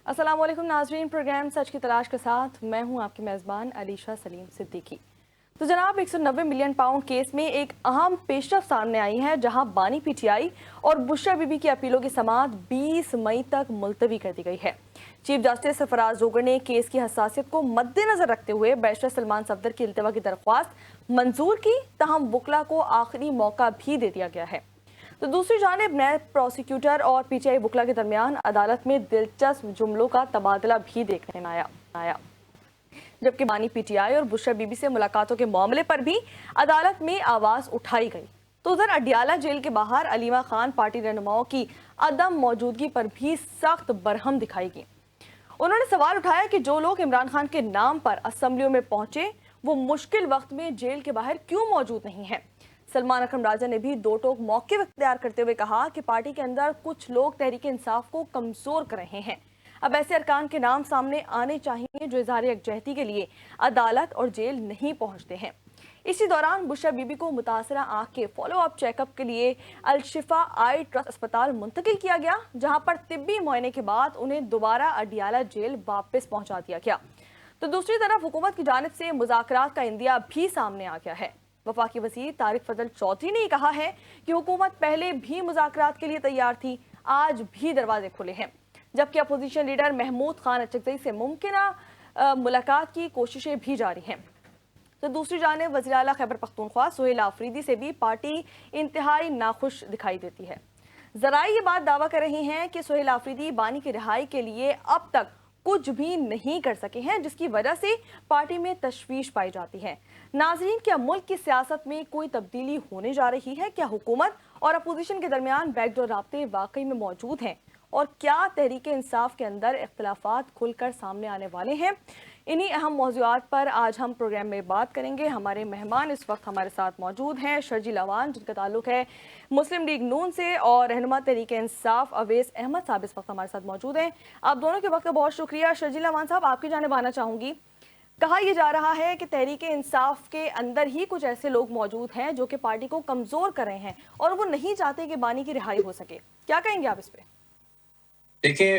अस्सलाम वालेकुम नाजरीन, प्रोग्राम सच की तलाश के साथ मैं हूं आपकी मेज़बान अलीशा सलीम सिद्दीकी। तो जनाब 190 मिलियन पाउंड केस में एक अहम पेशरफ सामने आई है, जहां बानी पीटीआई और बुशरा बीबी की अपीलों की समाअत 20 मई तक मुलतवी कर दी गई है। चीफ जस्टिस सरफराज जोगर ने केस की हसासियत को मद्देनजर रखते हुए बैरिस्टर सलमान सफदर की इल्तवा की दरख्वास्त मंजूर की, तहम वकला को आखिरी मौका भी दे दिया गया है। तो दूसरी जानिब नैब प्रोसिक्यूटर और पीटीआई वकला के दरमियान अदालत में दिलचस्प जुमलों का तबादला भी देखने में आया, जबकि बानी पीटीआई और बुशरा बीबी से मुलाकातों के मामले पर भी अदालत में आवाज उठाई गई। तो उधर अडियाला जेल के बाहर अलीमा खान पार्टी रहनुमाओं की अदम मौजूदगी पर भी सख्त बरहम दिखाई। उन्होंने सवाल उठाया कि जो लोग इमरान खान के नाम पर असम्बलियों में पहुंचे, वो मुश्किल वक्त में जेल के बाहर क्यों मौजूद नहीं है। सलमान अकरम राजा ने भी दो टोक मौके इख्तियार करते हुए कहा कि पार्टी के अंदर कुछ लोग तहरीक इंसाफ को कमजोर कर रहे हैं। अब ऐसे अरकान के नाम सामने आने चाहिए जो इजहार यकजहती के लिए अदालत और जेल नहीं पहुंचते हैं। इसी दौरान बुशरा बीबी को मुतासरा आंख के फॉलो अप चेकअप के लिए अलशिफा आई ट्रस्ट अस्पताल मुंतकिल किया गया, जहां पर तिब्बी मुआयने के बाद उन्हें दोबारा अडियाला जेल वापस पहुंचा दिया गया। तो दूसरी तरफ हुकूमत की जानिब से मुज़ाकरात का इंदिया भी सामने आ गया है। वफाकी वज़ीर तारिक फजल चौधरी ने कहा है कि हुकूमत पहले भी मुज़ाकरात के लिए तैयार थी, आज भी दरवाजे खुले हैं। जबकि अपोजिशन लीडर महमूद खान अचकजई से मुमकिन मुलाकात की कोशिशें भी जारी हैं। तो दूसरी जानिब वज़ीर आला खैबर पख्तूनख्वा सुहेल आफरीदी से भी पार्टी इंतहाई नाखुश दिखाई देती है। जराए ये बात दावा कर रही हैं कि सुहेल आफरीदी बानी की रिहाई के लिए अब तक कुछ भी नहीं कर सके हैं, जिसकी वजह से पार्टी में तशवीश पाई जाती है। नाजरीन, क्या मुल्क की सियासत में कोई तब्दीली होने जा रही है? क्या हुकूमत और अपोजिशन के दरमियान बैकडोर राब्ते वाकई में मौजूद हैं? और क्या तहरीक इंसाफ के अंदर इख्तलाफात खुलकर सामने आने वाले हैं? इन्हीं अहम मौज़ूआत पर आज हम प्रोग्राम में बात करेंगे। हमारे मेहमान इस वक्त हमारे साथ मौजूद हैं शर्जील अवान, जिनका ताल्लुक है मुस्लिम लीग नून से, और रहनुमा तहरीक इंसाफ अवैस अहमद साहब इस वक्त हमारे साथ मौजूद हैं। आप दोनों के वक्त का बहुत शुक्रिया। शर्जील अवान साहब, आपकी जानिब आना चाहूँगी। कहा यह जा रहा है कि तहरीक इंसाफ के अंदर ही कुछ ऐसे लोग मौजूद हैं जो कि पार्टी को कमज़ोर कर रहे हैं और वो नहीं चाहते कि बानी की रिहाई हो सके। क्या कहेंगे आप इस पर? देखिए,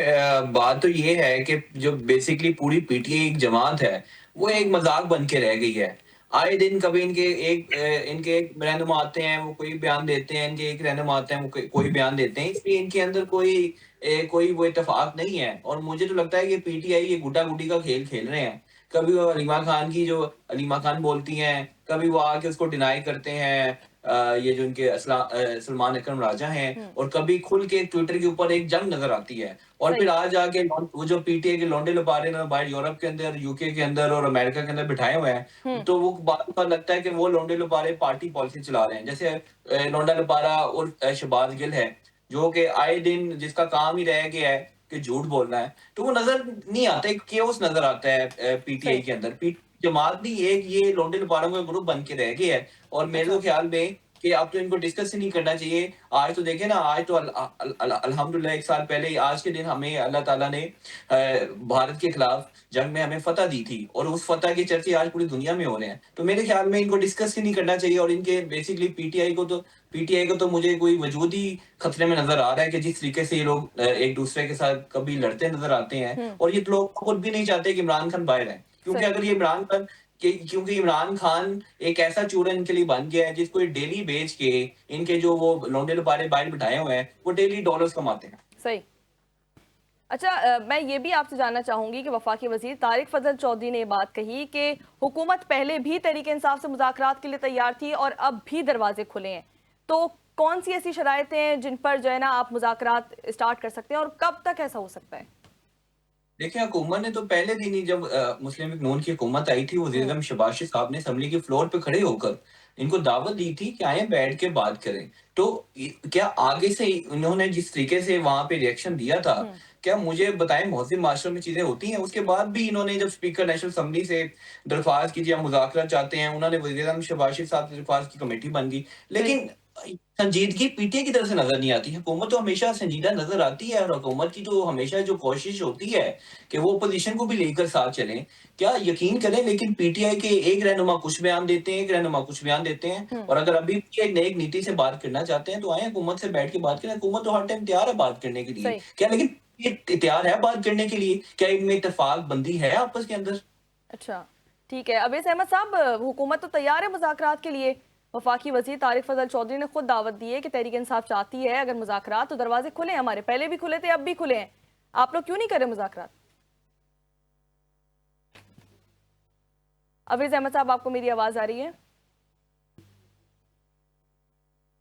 बात तो ये है कि जो बेसिकली पूरी पीटीआई एक जमात है, वो एक मजाक बन के रह गई है। आए दिन कभी इनके एक रहनुमा आते हैं, वो कोई बयान देते हैं, इनके एक रहनुमा आते हैं, वो कोई बयान देते हैं। इसलिए इनके अंदर कोई वो इत्तेफाक नहीं है। और मुझे तो लगता है कि पीटीआई ये गुड्डा गुड्डी का खेल खेल रहे हैं। कभी वो अलीमा खान बोलती हैं, कभी वो आके उसको डिनाई करते हैं, ये जो इनके सलमान अकरम राजा हैं, और कभी खुल के ट्विटर के ऊपर एक जंग नजर आती है। और फिर सही। आज आके वो जो पीटीआई के लौंडे लपारे ना बाहर यूरोप के अंदर, यूके के अंदर और अमेरिका के अंदर बिठाए हुए हैं, हम्म। तो वो बात पर लगता है कि वो लौंडे लपारे पार्टी पॉलिसी चला रहे हैं। जैसे लौंडा लपारा और शहबाज गिल है, जो कि आए दिन जिसका काम ही रह गया है कि झूठ बोलना है, तो वो नजर नहीं आता, एक केओस नजर आता है पीटीआई सही। के अंदर। जमात नहीं, एक ये लौंडे लपारों का ग्रुप बन के रह गया है। और मेरे तो अच्छा। ख्याल में कि अब तो इनको डिस्कस ही नहीं करना चाहिए। आज तो देखें ना, आज तो अल्हम्दुलिल्लाह एक साल पहले आज के दिन हमें अल्लाह ताला ने भारत के खिलाफ जंग में हमें फतह दी थी, और उस फतह के चर्चे आज पूरी दुनिया में हो रहे हैं। तो मेरे ख्याल में इनको डिस्कस ही नहीं करना चाहिए। और इनके बेसिकली पीटीआई को तो मुझे कोई वजूद ही खतरे में नजर आ रहा है कि जिस तरीके से ये लोग एक दूसरे के साथ कभी लड़ते नजर आते हैं। हम्म। और ये लोग खुद भी नहीं चाहते कि इमरान खान बाहर है, क्योंकि सही। अगर ये क्योंकि इमरान खान एक ऐसा चूरन इनके लिए बन गया है जिसको ये डेली बेच के, इनके जो वो लौंडे लपारे बाहर बिठाए हुए हैं, वो डेली डॉलर्स कमाते हैं। सही। अच्छा, मैं ये भी आपसे जानना चाहूंगी कि वफाकी वजीर तारिक फजल चौधरी ने ये बात कही कि हुकूमत पहले भी तहरीक इंसाफ से मुज़ाकरात के लिए तैयार थी और अब भी दरवाजे खुले हैं। तो कौन सी ऐसी शराइतें हैं जिन पर जो है ना आप मुज़ाकरात स्टार्ट कर सकते हैं, और कब तक ऐसा हो सकता है? देखिए, हुकूमत ने तो पहले दिन ही, जब मुस्लिम लीग नून की हुकूमत आई थी, वज़ीर हम्म। आज़म शहबाज साहब ने असेंबली के फ्लोर पे खड़े होकर इनको दावत दी थी कि आए बैठ के बात करें। तो क्या आगे से इन्होंने जिस तरीके से वहां पे रिएक्शन दिया था, हम्म। क्या मुझे बताएं मुहज़्ज़िम माशरे में चीजें होती हैं? उसके बाद भी इन्होंने जब स्पीकर नेशनल असेंबली से दरख्वास्त की, हम मुज़ाकरा चाहते हैं, उन्होंने वज़ीर आज़म शहबाज साहब से दरख्वास्त की, कमेटी बन गई। सही। लेकिन संजीदगी पीटीआई की तरफ से नजर नहीं आती। हुकूमत तो हमेशा संजीदा नजर आती है, और हुकूमत की तो हमेशा जो कोशिश होती है कि वो अपोजिशन को भी लेकर साथ चलें। क्या यकीन करें, लेकिन पीटीआई के एक रहनुमा कुछ बयान देते हैं, एक रहनुमा कुछ बयान देते हैं। हम्म। और अगर अभी भी एक नई नीति से बात करना चाहते हैं, तो आए हुकूमत से बैठ के बात करें। हुकूमत तो हर टाइम तैयार है बात करने के लिए। सही। क्या लेकिन ये तैयार है बात करने के लिए? क्या इनमें इत्तेफाक बंदी है आपस के अंदर? अच्छा, ठीक है। अवैस अहमद साहब, हुकूमत तो तैयार है मुज़ाकरात के लिए। वफाकी वज़ीर तारिक फजल चौधरी ने खुद दावत दी है कि तहरीक इंसाफ चाहती है अगर मुज़ाकरात, तो दरवाजे खुले हैं हमारे, पहले भी खुले थे, अब भी खुले हैं। आप लोग क्यों नहीं कर रहे मुज़ाकरात? अवैस अहमद साहब, आपको मेरी आवाज़ आ रही है?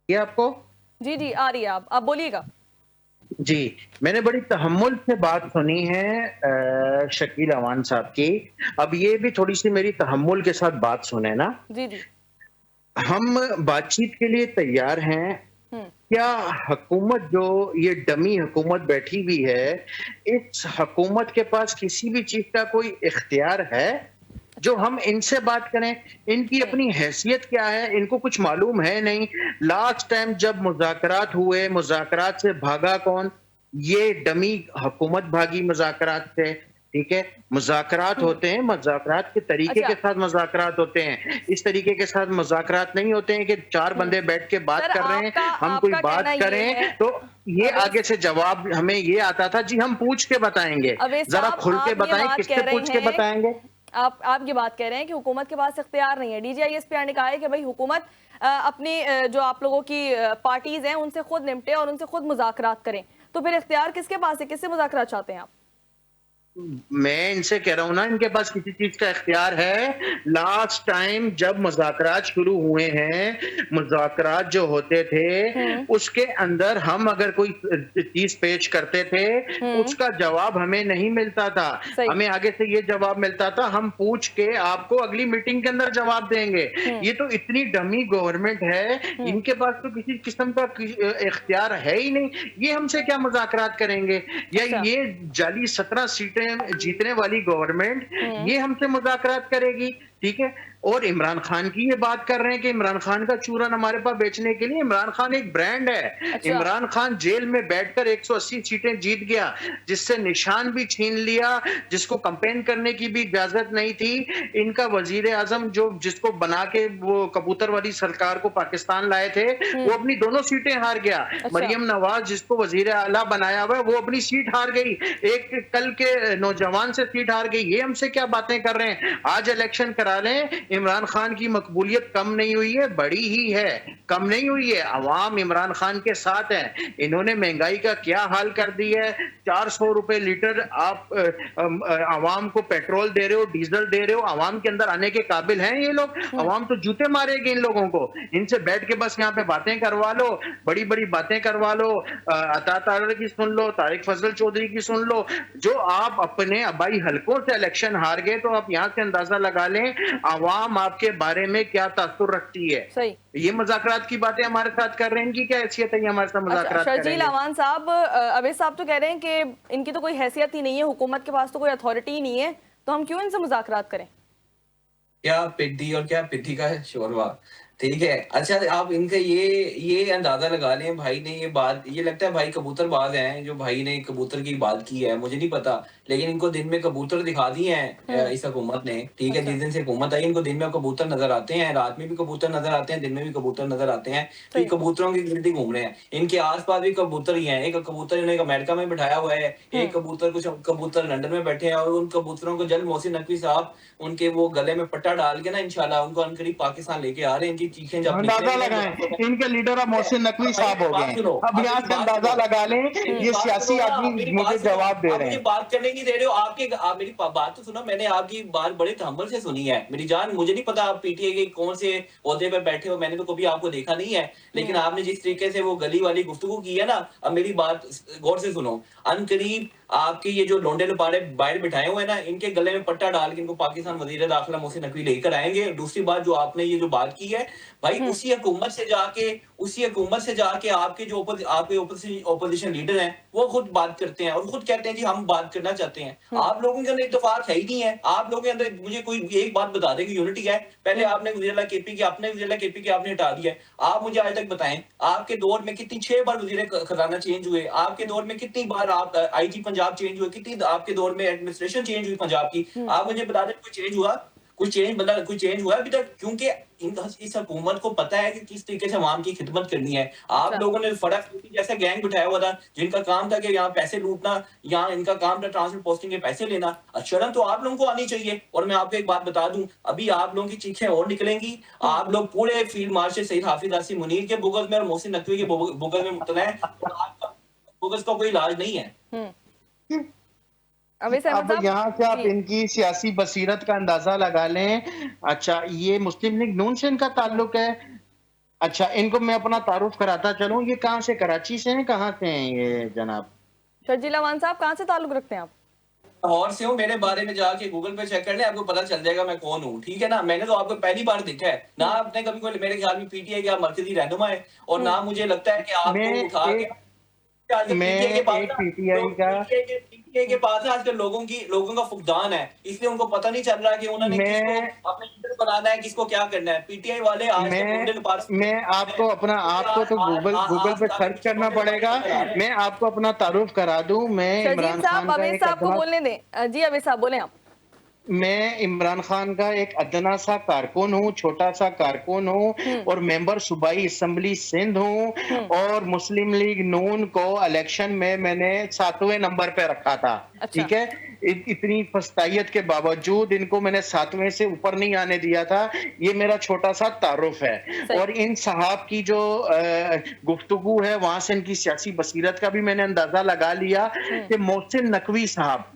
ये आपको? जी जी, आ रही है। आप बोलिएगा। जी, मैंने बड़ी तहम्मुल से बात सुनी है शकील अवान साहब की। अब ये भी थोड़ी सी मेरी तहम्मुल के साथ बात सुने ना। जी जी। हम बातचीत के लिए तैयार हैं। हम्म। क्या हुकूमत जो ये डमी हुकूमत बैठी हुई है, इस हुकूमत के पास किसी भी चीज का कोई इख्तियार है जो हम इनसे बात करें? इनकी अपनी हैसियत क्या है, इनको कुछ मालूम है नहीं। लास्ट टाइम जब मुज़ाकरात हुए, मुज़ाकरात से भागा कौन? ये डमी हुकूमत भागी मुज़ाकरात से। ठीक है, मुज़ाकरात होते हैं, मुज़ाकरात के तरीके के साथ मुज़ाकरात होते हैं। इस तरीके के साथ मुज़ाकरात नहीं होते हैं कि चार बंदे बैठ के बात कर रहे हैं, हम कोई बात करें तो ये आगे से जवाब हमें ये आता था, जी हम पूछ के बताएंगे। जरा खुल के बताएं, किससे पूछ के बताएंगे? आप ये बात कह रहे हैं कि हुकूमत के पास इख्तियार नहीं है। डीजीआईएसपीआर ने कहा है कि भाई हुकूमत अपनी जो आप लोगों की पार्टीज हैं उनसे खुद निपटे और उनसे खुद मुज़ाकरात करें। तो फिर इख्तियार किसके पास है, किससे मुज़ाकरात चाहते हैं आप? मैं इनसे कह रहा हूं ना, इनके पास किसी चीज का इख्तियार है? लास्ट टाइम जब मुज़ाकरात शुरू हुए हैं, मुज़ाकरात जो होते थे उसके अंदर हम अगर कोई चीज पेश करते थे उसका जवाब हमें नहीं मिलता था। हमें आगे से ये जवाब मिलता था, हम पूछ के आपको अगली मीटिंग के अंदर जवाब देंगे। ये तो इतनी डमी गवर्नमेंट है, इनके पास तो किसी किस्म का इख्तियार है ही नहीं। ये हमसे क्या मुज़ाकरात करेंगे? या ये जाली 17 सीटें जीतने वाली गवर्नमेंट ये हमसे मुज़ाकरात करेगी? ठीक है, और इमरान खान की ये बात कर रहे हैं कि इमरान खान का चूरन हमारे पास बेचने के लिए। इमरान खान एक ब्रांड है। इमरान खान जेल में बैठकर 180 सीटें जीत गया, जिससे निशान भी छीन लिया, जिसको कैंपेन करने की भी इजाजत नहीं थी। इनका वजीर आजम जो जिसको बना के वो कबूतर वाली सरकार को पाकिस्तान लाए थे, वो अपनी दोनों सीटें हार गया। मरियम नवाज जिसको वजीर आला बनाया हुआ है, वो अपनी सीट हार गई। एक कल के नौजवान से सीट हार गई। ये हमसे क्या बातें कर रहे हैं? आज इलेक्शन करा लें, इमरान खान की मकबूलियत कम नहीं हुई है, बढ़ी ही है, कम नहीं हुई है। अवाम इमरान खान के साथ है। इन्होंने महंगाई का क्या हाल कर दी है। 400 रुपए लीटर आप अवाम को पेट्रोल दे रहे हो, डीजल दे रहे हो। अवाम के अंदर आने के काबिल हैं ये लोग? अवाम तो जूते मारेगी इन लोगों को। इनसे बैठ के बस यहाँ पे बातें करवा लो, बड़ी बड़ी बातें करवा लो। अता तारड़ की सुन लो, तारिक फजल चौधरी की सुन लो। जो आप अपने आबाई हलकों से इलेक्शन हार गए, तो आप यहाँ से अंदाजा लगा लें अवाम आपके बारे में क्या तासुर रखती है। सही। ये मुज़ाकरात की बातें हमारे साथ कर रहे हैं, इनकी क्या हैसियत है ये हमारे साथ मुज़ाकरात करेंगे? शर्जील अवान साहब, अवैस साहब तो कह रहे हैं कि इनकी तो कोई हैसियत ही नहीं है, हुकूमत के पास तो कोई अथॉरिटी ही नहीं है, तो हम क्यों इनसे मुज़ाकरात करें? क्या पिद्दी और क्या पिद्दी का शोरबा। ठीक है, अच्छा आप इनका ये अंदाजा लगा लें, भाई ने ये बात, ये लगता है भाई कबूतरबाज हैं जो भाई ने कबूतर की बात की है, मुझे नहीं पता, लेकिन इनको दिन में कबूतर दिखा दिए हैं इस हुकूमत ने। ठीक है, जिस दिन से हुकूमत आई इनको दिन में कबूतर नजर आते हैं, रात में भी कबूतर नजर आते हैं, दिन में भी कबूतर नजर आते हैं। तो ये कबूतरों की गिनती घूम रहे हैं, इनके आसपास भी कबूतर ही हैं। एक कबूतर इन्होंने अमेरिका में बिठाया हुआ है, एक कबूतर, कुछ कबूतर लंदन में बैठे हैं, और उन कबूतरों को जल्द मोहसिन नकवी साहब उनके वो गले में पट्टा डाल के ना इंशाल्लाह उनको अनकरीब पाकिस्तान लेके आ रहे हैं। इनकी चीखें जब अंदाजा लगाएं, इनके लीडर अब मोहसिन नकवी साहब हो गए। अब यहाँ से अंदाजा लगा लें, ये सियासी आदमी मुझे जवाब दे रहे हैं। बात करने नहीं दे रहे हो, आप मेरी बात तो सुनो। मैंने आपकी बात बड़े तहम्मुल से सुनी है मेरी जान। मुझे नहीं पता आप पीटीआई के कौन से ओहदे पे बैठे हो, मैंने तो कभी आपको देखा नहीं है, लेकिन आपने जिस तरीके से वो गली वाली गुफ्तगू की है ना, अब मेरी बात गौर से सुनो। अनकरीब आपके ये जो लोंडे लपाड़े बाहर बिठाए हुए हैं ना, इनके गले में पट्टा डाल के इनको पाकिस्तान वजीर दाखिला मोहसिन नकवी लेकर आएंगे। दूसरी बात जो आपने ये जो बात की है भाई, उसी हुकूमत से जाके आपके जो आपके ओपोजिशन लीडर हैं वो खुद बात करते हैं और खुद कहते हैं जी हम बात करना चाहते हैं। आप लोगों के अंदर इत्तेफाक है ही नहीं है। आप लोगों के अंदर मुझे कोई एक बात बता दे कि यूनिटी है। पहले आपने वज़ीर-ए-आला केपी के आपने हटा दिया। आप मुझे आज तक बताएं, आपके दौर में कितनी 6 बार वज़ीर खजाना चेंज हुए, आपके दौर में कितनी बार आप आईजी पंजाब चेंज हुए, कितनी आपके दौर में एडमिनिस्ट्रेशन चेंज हुई पंजाब की। आप मुझे बता दें कोई चेंज हुआ? कुछ चेंज हुआ है अभी तक? क्योंकि इस हुकूमत को पता है कि किस तरीके से अवाम की खिदमत करनी है। आप अच्छा। लोगों ने फर्क जैसा गैंग बिठाया हुआ था, जिनका काम था कि यहाँ पैसे लूटना, यहाँ इनका काम था ट्रांसपोर्ट पोस्टिंग के पैसे लेना। शर्म तो आप लोगों को आनी चाहिए। और मैं आपको एक बात बता दूं, अभी आप लोगों की चीखें और निकलेंगी। आप लोग पूरे फील्ड मार्शल सईद हाफिज यासीन मुनीर के बुगज में और मोहसिन नकवी के बुगज में मुब्तला हैं, और आपका बुगज का कोई इलाज नहीं है। हम्म। अवैस अहमद अब साहब यहाँ से आप जी। इनकी सियासी बसीरत का अंदाजा लगा लें। अच्छा, ये मुस्लिम लीग नून से इनका ताल्लुक है। अच्छा, इनको मैं अपना तारुफ कराता चलूं, ये कहाँ से, कराची से हैं, कहाँ से हैं ये जनाब? शर्जील अमान साहब कहाँ से ताल्लुक रखते हैं आप? लाहौर से हूँ। मेरे बारे में जाके गूगल पे चेक कर ले, आपको पता चल जाएगा मैं कौन हूँ। ठीक है ना? मैंने तो आपको पहली बार देखा है ना, आपने कभी कोई, मेरे ख्याल में पीटीआई के आप मरकजी रहनुमा है, और ना मुझे लगता है कि मैं आपको उठा के एक आजकल मैं पीटीआई के पास एक ना, पीटीआई लोग का पीटीआई के पास ना आजकल लोगों का फुकदान है, इसलिए उनको पता नहीं चल रहा कि उन्होंने किसको मैं अपने लीडर बनाना है, किसको क्या करना है। पीटीआई वाले आजकल मैं मुंडे मैं आपको अपना, आपको तो गूगल पे सर्च करना पड़ेगा। मैं आपको अपना तारुफ करा दूं, मैं शर्जील इमरान साहब खान का अवैस एक साहब को अदना बोलने दें। जी अवैस साहब बोले आप। मैं इमरान खान का एक अदना सा कारकुन हूँ, छोटा सा कारकुन हूँ, हम्म। और मेंबर सूबाई असम्बली सिंध हूँ। और मुस्लिम लीग नून को इलेक्शन में मैंने 7वें नंबर पे रखा था। अच्छा। ठीक है, इतनी फस्तायत के बावजूद इनको मैंने 7वें से ऊपर नहीं आने दिया था। ये मेरा छोटा सा तारुफ है। सही। और इन साहब की जो गुफ्तगू है, वहां से इनकी सियासी बसीरत का भी मैंने अंदाजा लगा लिया कि मोहसिन नकवी साहब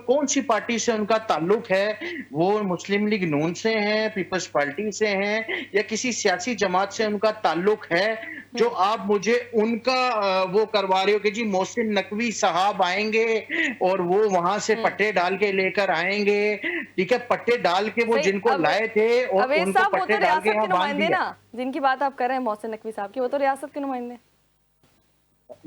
कौन सी पार्टी से उनका ताल्लुक है? वो मुस्लिम लीग नून से हैं, पीपल्स पार्टी से हैं, या किसी सियासी जमात से उनका ताल्लुक है? जो आप मुझे उनका वो करवा रहे हो कि जी मोहसिन नकवी साहब आएंगे और वो वहां से पट्टे डाल के लेकर आएंगे। ठीक है, पट्टे डाल के वो सही। जिनको लाए थे और अवैस उनको साहब वो पट्टे तो डाल के रियासत यहाँ के बांध नुमाइंदे दिया। ना, जिनकी बात आप कर रहे हैं मोहसिन नकवी साहब की, वो तो रियासत के नुमाइंदे।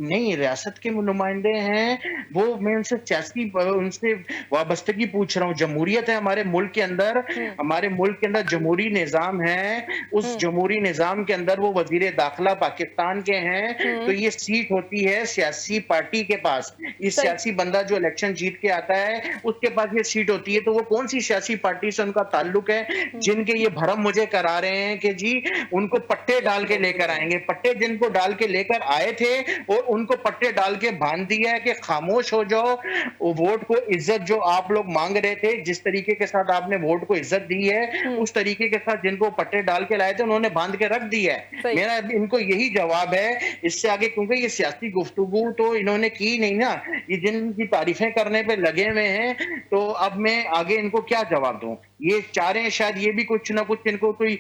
नहीं, रियासत के नुमाइंदे हैं वो। मैं उनसे वाबस्तगी पूछ रहा हूँ। जमहूरियत है हमारे मुल्क के अंदर, हमारे मुल्क के अंदर जमहूरी निजाम है। उस जमहूरी निजाम के अंदर वो वजीर दाखिला पाकिस्तान के हैं, तो ये सीट होती है सियासी पार्टी के पास। ये सही। सियासी बंदा जो इलेक्शन जीत के आता है उसके पास ये सीट होती है। तो वो कौन सी सियासी पार्टी से उनका ताल्लुक है जिनके ये भरम मुझे करा रहे हैं कि जी उनको पट्टे डाल के लेकर आएंगे? पट्टे जिनको डाल के लेकर आए थे और उनको पट्टे डाल के बांध दिया है कि खामोश हो जाओ। वो वोट को इज्जत जो आप लोग मांग रहे थे, जिस तरीके के साथ आपने वोट को इज्जत दी है, उस तरीके के साथ जिनको पट्टे डाल के लाए थे उन्होंने बांध के रख दिया है। सही। मेरा इनको यही जवाब है। इससे आगे क्योंकि ये सियासी गुफ्तगू तो इन्होंने की नहीं ना, ये जिनकी तारीफें करने पे लगे हुए हैं, तो अब मैं आगे इनको क्या जवाब दूं? ये चाह रहे हैं शायद ये भी कुछ ना कुछ इनको कोई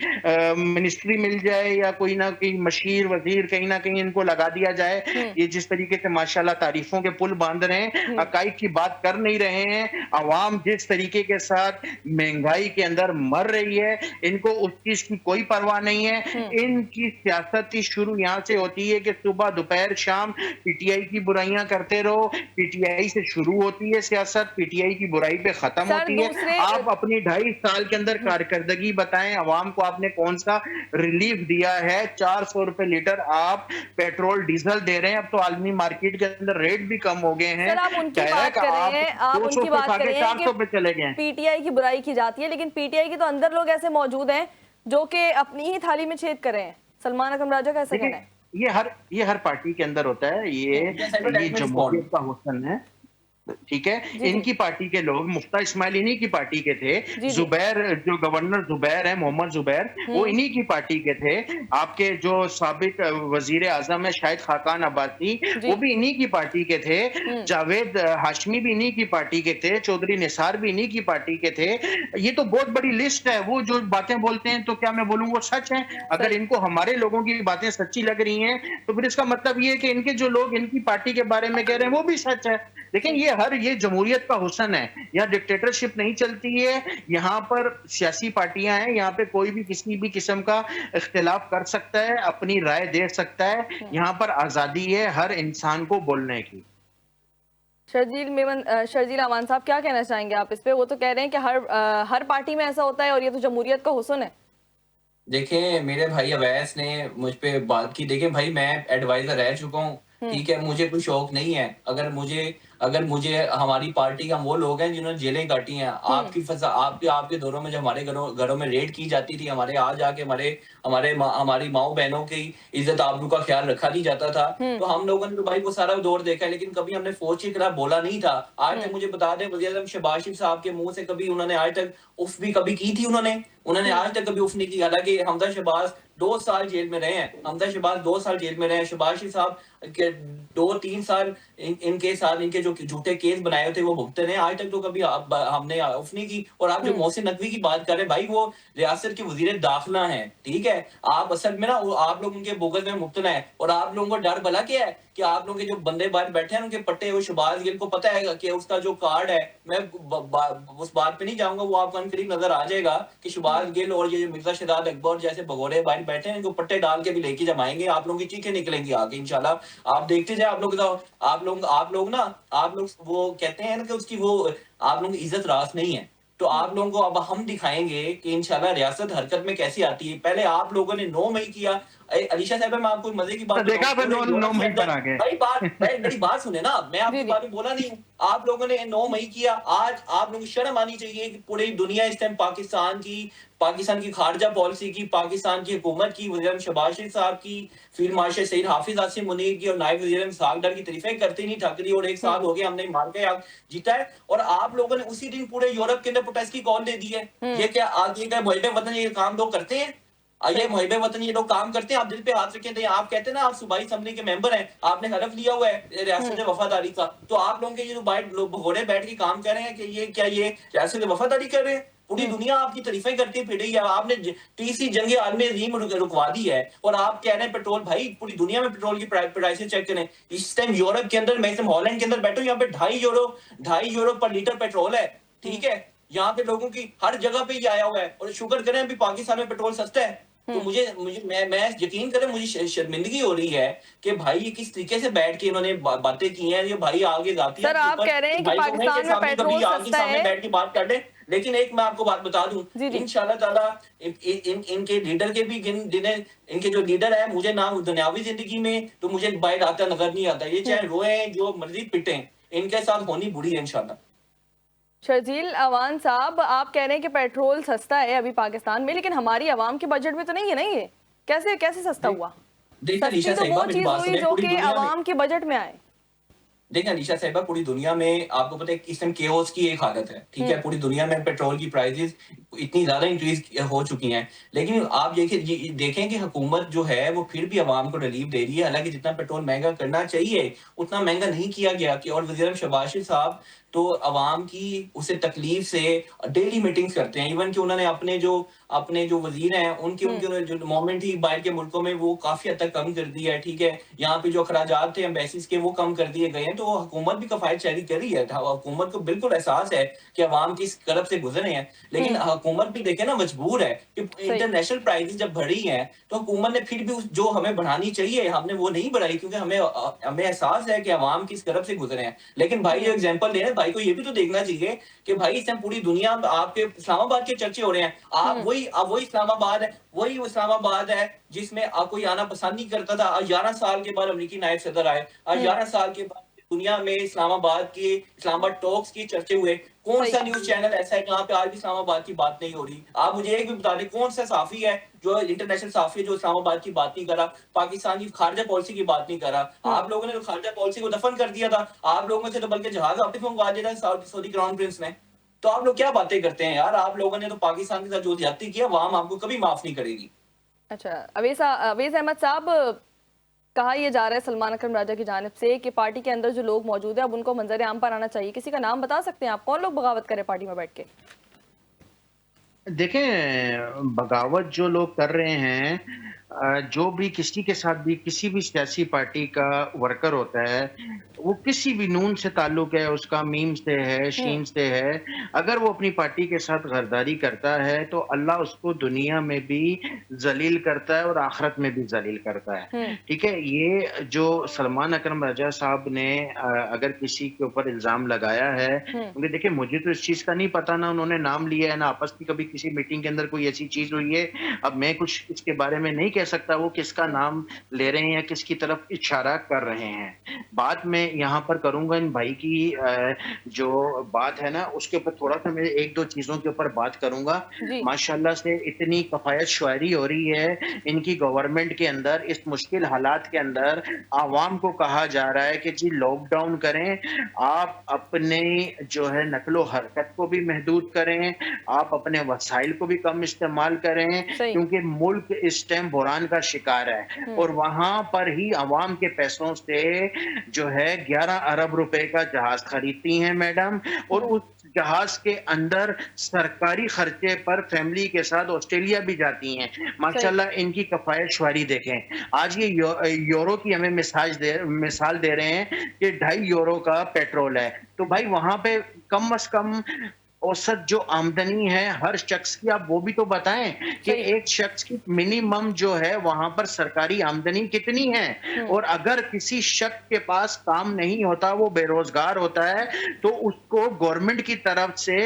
मिनिस्ट्री मिल जाए या कोई ना कोई मशीर वजीर कहीं ना कहीं इनको लगा दिया जाए। ये जिस तरीके से माशाल्लाह तारीफों के पुल बांध रहे हैं, हकाइक की बात कर नहीं रहे हैं। आवाम जिस तरीके के साथ महंगाई के अंदर मर रही है, इनको उस चीज की कोई परवाह नहीं है। इनकी सियासत ही शुरू यहाँ से होती है कि सुबह दोपहर शाम पीटीआई की बुराइयां करते रहो। पीटीआई से शुरू होती है सियासत, पीटीआई की बुराई पे खत्म सर होती है। दूसरे आप अपनी 2.5 साल के अंदर कारकर्दगी बताएं, आवाम को आपने कौन सा रिलीफ दिया है? 400 रुपए लीटर आप पेट्रोल डीजल दे रहे हैं। अब तो आलमी मार्केट के अंदर रेट भी कम हो गए हैं। सर आप उनकी बात डायरेक्ट कर रहे हैं, आप 200 उनकी से बात खा कर के रहे हैं 400 पे चले गए हैं। पीटीआई की बुराई की जाती है, लेकिन पीटीआई के तो अंदर लोग ऐसे मौजूद हैं जो कि अपनी ही थाली में छेद कर रहे हैं। सलमान अकरम राजा का ऐसा कहना है। ये हर पार्टी के अंदर होता है। ये जमहूरियत का हुस्न है। ठीक है, जी। इनकी पार्टी के लोग, मुफ्ता इस्माइल इन्हीं की पार्टी के थे। जी। जुबैर, जो गवर्नर जुबैर है, मोहम्मद जुबैर, वो इन्हीं की पार्टी के थे। आपके जो साबिक वजीर आजम है शाहिद खाकान अब्बासी, वो भी इन्हीं की पार्टी के थे। जावेद हाशमी भी इन्हीं की पार्टी के थे। चौधरी निसार भी इन्हीं की पार्टी के थे। ये तो बहुत बड़ी लिस्ट है। वो जो बातें बोलते हैं तो क्या मैं बोलूं वो सच है? अगर इनको हमारे लोगों की बातें सच्ची लग रही हैं तो फिर इसका मतलब ये है कि इनके जो लोग इनकी पार्टी के बारे में कह रहे हैं वो भी सच है। लेकिन ये जमहूरियत का हुस्न है। यहाँ डिक्टेटरशिप नहीं चलती है। यहाँ पर सियासी पार्टियां हैं, यहाँ पे कोई भी किसी भी किस्म का इख्तिलाफ कर सकता है, अपनी राय दे सकता है। यहाँ पर आजादी है हर इंसान को बोलने की। शर्जील अमान साहब क्या कहना चाहेंगे आप इस पे? वो तो कह रहे हैं कि हर पार्टी में ऐसा होता है और ये तो जमहूरियत का हुस्न है। देखिए मेरे भाई अवैस ने मुझ पे बात की। देखिए भाई, मैं एडवाइजर रह चुका हूँ। ठीक है, मुझे कोई शौक नहीं है। अगर मुझे अगर मुझे हमारी पार्टी का वो लोग हैं जिन्होंने जेलें काटी हैं, आपके आपके दौरों में जब हमारे घरों में रेड की जाती थी, हमारे आ जाके हमारी माँ बहनों की इज्जत आबरू का ख्याल रखा नहीं जाता था, तो हम लोगों ने तो भाई वो सारा दौर देखा है, लेकिन कभी हमने फौज की तरह बोला नहीं था। आज तक मुझे बता दें, वज़ीर आज़म शहबाज शरीफ साहब के मुंह से कभी उन्होंने आज तक उफ भी कभी की थी उन्होंने आज तक कभी उफ नहीं की। हालांकि हमजा शहबाज 2 साल जेल में रहे हैं, हमजा शहबाज 2 साल जेल में रहे हैं, शहबाज शरीफ साहब के 2-3 साल इनके साथ इनके जो झूठे केस बनाए थे वो भुगते रहे। आज तक तो कभी हमने उफ नहीं की। और आप जो मोहसिन नकवी की बात कर रहे हैं भाई, वो रियासत के वजीर दाखिला हैं, ठीक है। आप असल में ना आप लोग उनके बोगस में मुब्तला है, और आप लोगों को डर भला क्या है कि आप लोगों के जो बंदे बाहर बैठे हैं उनके पट्टे, वो शहबाज गिल को पता है कि उसका जो कार्ड है, मैं उस बात पे नहीं जाऊंगा, वो आपको करीब नजर आ जाएगा कि शहबाज गिल और ये जो मिर्जा शहजाद अकबर जैसे भगोड़े बाहर बैठे हैं, इनको पट्टे डाल के भी लेके जब आएंगे आप लोगों की चीखें निकलेंगी आगे इंशाल्लाह। आप देखते जाए, आप लोग ना, आप लोग वो कहते हैं ना कि उसकी वो आप लोगों की इज्जत रास नहीं है, तो आप लोगों को अब हम दिखाएंगे कि इंशाल्लाह रियासत हरकत में कैसी आती है। पहले आप लोगों ने 9 मई किया। अलीशा साहब, मैं आपको मजे की बात देखा बताऊं, फिर पूरे 9 यूरोप के मई पर अंदर आ गए। भाई मेरी बात सुने ना, मैं जी आपकी जी। बात में बोला नहीं हूं। आप लोगों ने 9 मई किया। आज आप लोगों को शर्म आनी चाहिए कि पूरी दुनिया इस टाइम पाकिस्तान की खारजा पॉलिसी की, पाकिस्तान की हुकूमत की, वज़ीर-ए-आज़म शहबाज शरीफ साहब की, फील्ड मार्शल सईद हाफिज आसिम मुनीर की और नायब वज़ीर-ए-आज़म इसहाक डार की तारीफें करती नहीं थक रही, और 1 साल हो गए हमने मार के जीता है, और आप लोगों ने उसी दिन पूरे यूरोप के अंदर प्रोटेस्ट की कॉल दे दी है। ये क्या आज ये क्या मुहिब वतन ये काम लोग करते हैं? ये मुहिब वतन ये लोग काम करते हैं? आप दिल पे हाथ रखें, तो आप कहते हैं ना आप सूबाई असम्बली के मेंबर हैं, आपने हलफ लिया हुआ है रियासत वफादारी का, तो आप लोगों के ये जो बाइट भगोड़े बैठ के काम कर रहे हैं कि ये क्या ये रियासत वफादारी कर रहे हैं? पूरी दुनिया आपकी तारीफें करती फिर रही है। आपने तीसरी जंग आलमी अजीम रुकवा दी है, और आप कह रहे हैं पेट्रोल, भाई पूरी दुनिया में पेट्रोल की प्राइसेस चेक करें। इस टाइम यूरोप के अंदर, मैं इस हॉलैंड के अंदर बैठा हूँ, यहाँ पे 2.5 यूरो पर लीटर पेट्रोल है, ठीक है। यहाँ पे लोगों की हर जगह पे ये आया हुआ है, और शुक्र करें अभी पाकिस्तान में पेट्रोल सस्ता है। तो मुझे मुझे मैं यकीन करें, मुझे शर्मिंदगी हो रही है कि भाई ये किस तरीके से बैठ के इन्होंने बातें की हैं। ये भाई आगे जाती है सर, आप कह रहे हैं कि भाई को मैं पाकिस्तान में सामने कभी पेट्रोल आगे सस्ता सामने है। बैठ के बात कर ले। लेकिन एक मैं आपको बात बता दूं, जी जी। इंशाल्लाह ताला इनके लीडर के भी इनके जो लीडर है, मुझे ना दुनियावी जिंदगी में तो मुझे बाइट आता नजर नहीं आता। ये चाहे रोए जो मर्जी पिटे, इनके साथ होनी बुरी है इंशाल्लाह। शर्जील अवान साहब, आप कह रहे हैं कि पेट्रोल सस्ता है अभी पाकिस्तान में, लेकिन हमारी आवाम के बजट में तो नहीं है ना, ये कैसे कैसे सस्ता हुआ? देखिए सस्ती अलीशा तो साहिबा, वो मेरी चीज बात हुई सुने, जो पूरी कि दुनिया में आवाम के बजट में आए। देखिए अलीशा साहिबा, पूरी दुनिया में आपको पता है इस टाइम केओस की एक हालत है, ठीक है। पूरी दुनिया में पेट्रोल की प्राइसेस इतनी ज्यादा इंक्रीज हो चुकी हैं, लेकिन आप देखें कि हुकूमत जो है वो फिर भी आवाम को रिलीफ दे रही है। हालांकि जितना पेट्रोल महंगा करना चाहिए उतना महंगा नहीं किया गया कि, और वज़ीर-ए-आज़म शहबाज शरीफ साहब तो अवाम की उसे तकलीफ से डेली मीटिंग्स करते हैं। इवन कि उन्होंने अपने जो वजीर हैं उनकी उनके जो मोमेंट ही बाहर के मुल्कों में वो काफी हद तक कम कर दिया है, ठीक है। यहाँ पे जो अखराजात थे एम्बेसीज के वो कम कर दिए गए हैं, तो हुकूमत भी कफायत शहरी कर रही है। हुकूमत को बिल्कुल एहसास है कि अवाम किस करब से गुजरे हैं, लेकिन हुकूमत भी देखे ना मजबूर है कि इंटरनेशनल प्राइसेस जब बढ़ी हैं तो हुकूमत ने फिर भी जो हमें बढ़ानी चाहिए हमने वो नहीं बढ़ाई, क्योंकि हमें एहसास है कि अवाम किस करब से गुजरे हैं। लेकिन भाई जो एग्जाम्पल ले रहे हैं, भाई को ये भी तो देखना चाहिए कि भाई इस टाइम पूरी दुनिया आपके इस्लामाबाद के चर्चे हो रहे हैं। आप वही इस्लामाबाद है जिसमें कोई आना पसंद नहीं करता था। 11 साल के बाद अमेरिकी नायब सदर आए, 11 साल के बाद दुनिया में इस्लामाबाद टॉक्स की चर्चे हुए। कौन सा न्यूज चैनल ऐसा है जहाँ पे आज भी इस्लामाबाद की बात नहीं हो रही? आप मुझे एक भी बता दें कौन सा साफी है जो इंटरनेशनल साफी है जो इस्लामाबाद की बात नहीं कर रहा, पाकिस्तान की खारजा पॉलिसी की बात नहीं कर रहा। आप लोगों ने तो खारजा पॉलिसी को दफन कर दिया था। आप लोगों से तो बल्कि जहाज वापस मंगवा दिया था सऊदी क्राउन प्रिंस ने। तो आप लोग क्या बातें करते हैं यार? आप लोगों ने तो पाकिस्तान के साथ जो ज्यादती किया वो हम आपको कभी माफ नहीं करेगी। अच्छा, अवेस अहमद साहब, कहा यह जा रहा है सलमान अकरम राजा की जानिब से कि पार्टी के अंदर जो लोग मौजूद है अब उनको मंजर आम पर आना चाहिए। किसी का नाम बता सकते हैं आप, कौन लोग बगावत करें पार्टी में बैठ के? देखें, बगावत जो लोग कर रहे हैं, जो भी किसी के साथ भी किसी भी सियासी पार्टी का वर्कर होता है, वो किसी भी नून से ताल्लुक है, उसका मीम से है, शीन से है, अगर वो अपनी पार्टी के साथ गद्दारी करता है तो अल्लाह उसको दुनिया में भी जलील करता है और आखिरत में भी जलील करता है। ठीक है, ये जो सलमान अकरम रजा साहब ने अगर किसी के ऊपर इल्जाम लगाया है, क्योंकि देखिए मुझे तो इस चीज का नहीं पता, ना उन्होंने नाम लिया है ना आपस में कभी किसी मीटिंग के अंदर कोई ऐसी चीज हुई है, अब मैं कुछ इसके बारे में नहीं कह सकता वो किसका नाम ले रहे हैं या किसकी तरफ इशारा कर रहे हैं। बात मैं यहाँ पर करूंगा इन भाई की जो बात है ना उसके ऊपर थोड़ा सा मैं एक दो चीजों के ऊपर बात करूंगा। जी। माशाल्लाह से इतनी कफायत शुआरी हो रही है इनकी गवर्नमेंट के अंदर, इस मुश्किल हालात के अंदर आवाम को कहा जा रहा है कि जी लॉकडाउन करें, आप अपने जो है नकलो हरकत को भी महदूद करें, आप अपने वसाइल को भी कम इस्तेमाल करें, सही। क्योंकि मुल्क इस टाइम बुहरान का शिकार है और वहां पर ही अवाम के पैसों से जो है 11 अरब रुपए का जहाज खरीदती हैं मैडम, और उस जहाज के अंदर सरकारी खर्चे पर फैमिली के साथ ऑस्ट्रेलिया भी जाती हैं। माशाल्लाह इनकी कफायत शुआरी देखें। आज ये यूरो की हमें मिसाल दे रहे हैं कि 2.5 यूरो का पेट्रोल है, तो भाई वहां पे कम से कम औसत जो आमदनी है हर शख्स की, आप वो भी तो बताएं कि सही। एक शख्स की मिनिमम जो है वहां पर सरकारी आमदनी कितनी है, और अगर किसी शख्स के पास काम नहीं होता, वो बेरोजगार होता है, तो उसको गवर्नमेंट की तरफ से